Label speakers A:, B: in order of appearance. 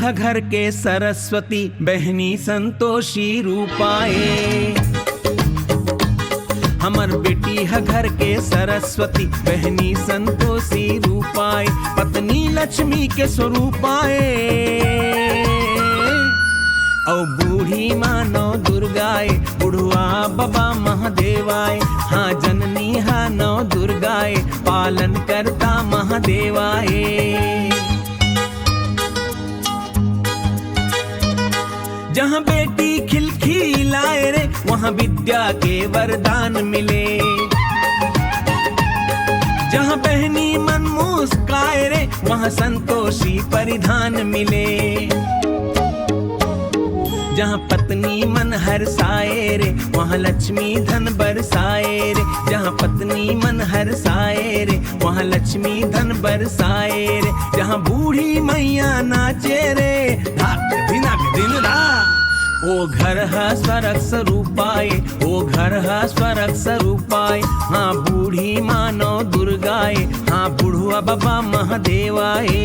A: ह घर के सरस्वती, बहनी संतोषी रूपाए। हमर बेटी ह घर के सरस्वती, बहनी संतोषी रूपाए। पत्नी लक्ष्मी के स्वरूपाए, औ बूढ़ी मानो दुर्गाए। बुढ़वा बाबा महादेवाए, हाँ जननी हाँ नौ दुर्गाए। पालन करता महादेवाए। जहाँ बेटी खिलखिलाए रे, वहाँ विद्या के वरदान मिले। जहाँ बहनी मन मुस्काए रे, वहाँ संतोषी परिधान मिले। जहाँ पत्नी मन हर्षाए रे, वहाँ लक्ष्मी धन बरसाए रे। जहाँ पत्नी मन हर्षाए रे, वहाँ लक्ष्मी धन बरसाए रे। जहाँ बूढ़ी मैया नाचे रे, धाक धिनक दिन रात। ओ घर है स्वर्ग स्वरूपाए, ओ घर है स्वर्ग स्वरूपाए। हाँ बूढ़ी मानो दुर्गाए, हाँ बुढ़वा बाबा महादेवाए।